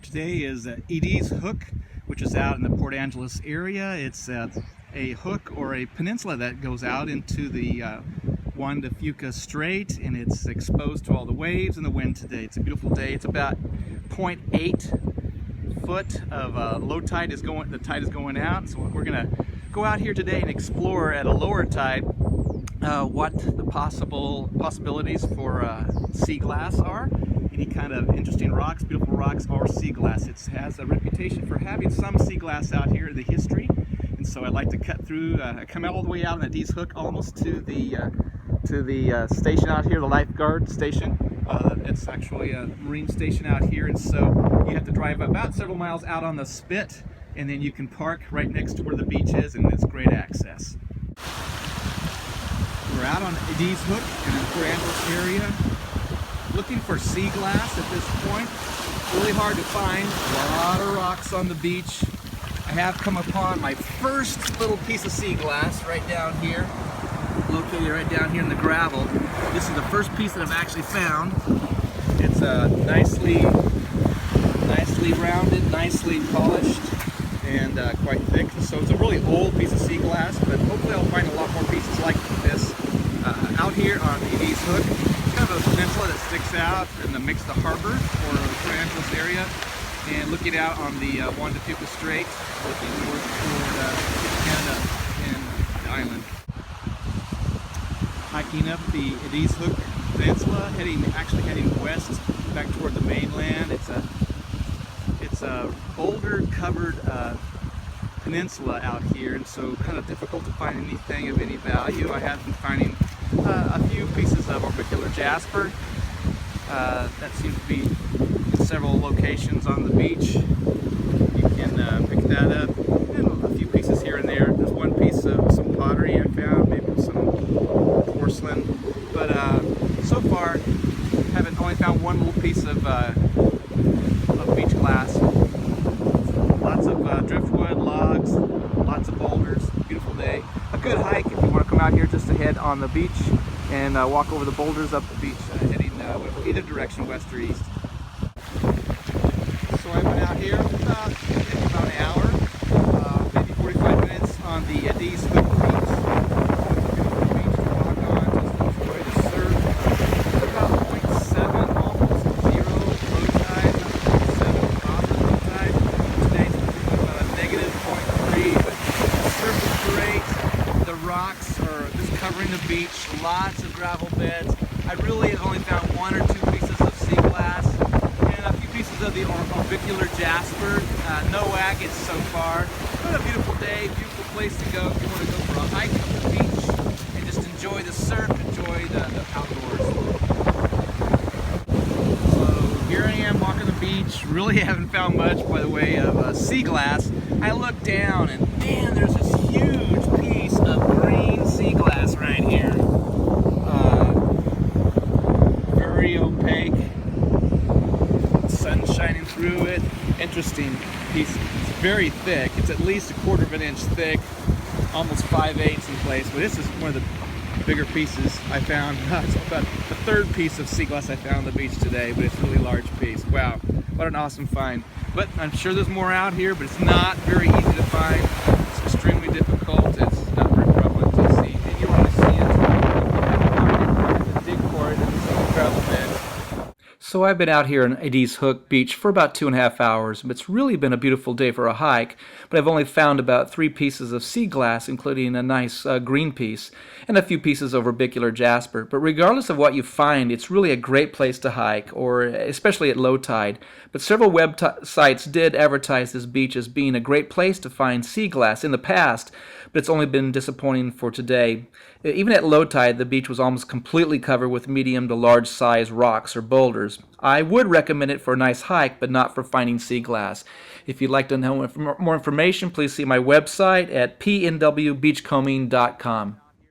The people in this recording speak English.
Today is Ediz Hook, which is out in the Port Angeles area. It's a hook or a peninsula that goes out into the Juan to Fuca Strait, and it's exposed to all the waves and the wind today. It's a beautiful day. It's about 0.8 foot of low tide is going. The tide is going out, so we're gonna go out here today and explore at a lower tide what the possibilities for sea glass are. Any kind of interesting rocks, beautiful rocks, or sea glass. It has a reputation for having some sea glass out here in the history, and so I'd like to cut through, come all the way out on the Ediz Hook, almost to the station out here, the lifeguard station. It's actually a marine station out here, and so you have to drive about several miles out on the spit, and then you can park right next to where the beach is, and it's great access. We're out on Ediz Hook in the Port Angeles area, looking for sea glass at this point. Really hard to find. A lot of rocks on the beach. I have come upon my first little piece of sea glass right down here, located right down here in the gravel. This is the first piece that I've actually found. It's nicely rounded, nicely polished, and quite thick. So it's a really old piece of sea glass, but hopefully I'll find a lot more pieces like this out here on Ediz Hook. Kind of a peninsula that sticks out in the mix of the harbor or the Port Angeles area, and looking out on the Juan to Fuca Strait, looking north toward Canada and the island. Hiking up the Ediz Hook Peninsula, actually heading west back toward the mainland. It's a boulder-covered peninsula out here, and so kind of difficult to find anything of any value. I have been finding a few pieces of Orbicular Jasper that seem to be in several locations on the beach. You can pick that up. And a few pieces here and there. There's one piece of some pottery I found, maybe some porcelain. But so far, haven't only found one little piece of beach glass. Lots of driftwood, logs, lots of boulders. Beautiful day. A good hike if you want to come out here just ahead on the beach and walk over the boulders up the beach, heading either direction, west or east. So I've been out here about an hour, maybe 45 minutes on the Ediz Hook beach. Beautiful beach to walk on, just enjoy the surf. About 0.7, almost 0 low tide, 0.7 positive low tide. Today's about a negative 0.3, but the surf is great. The rocks are just covering the beach, lots of gravel beds. I really have only found one or two pieces of sea glass and a few pieces of the Orbicular Jasper. No agates so far, but a beautiful day, beautiful place to go if you want to go for a hike up the beach and just enjoy the surf, enjoy the outdoors. So here I am walking the beach. Really haven't found much by the way of sea glass. I look down and man, there's this huge piece of green sea glass right here. Very opaque, sun shining through it. Interesting piece. It's very thick. It's at least 1/4 of an inch thick, almost 5/8 in place. But this is one of the bigger pieces I found. It's about the third piece of sea glass I found on the beach today, but it's a really large piece. Wow, what an awesome find. But I'm sure there's more out here, but it's not very easy to find. It's extremely difficult. It's not very prevalent to see. And you want to see it, you have to dig for it in the gravel bed. So I've been out here on Ediz Hook Beach for about 2.5 hours. It's really been a beautiful day for a hike, but I've only found about 3 pieces of sea glass, including a nice green piece, and a few pieces of Orbicular Jasper. But regardless of what you find, it's really a great place to hike, or especially at low tide. But several websites did advertise this beach as being a great place to find sea glass in the past, but it's only been disappointing for today. Even at low tide, the beach was almost completely covered with medium to large size rocks or boulders. I would recommend it for a nice hike, but not for finding sea glass. If you'd like to know more information, please see my website at pnwbeachcombing.com.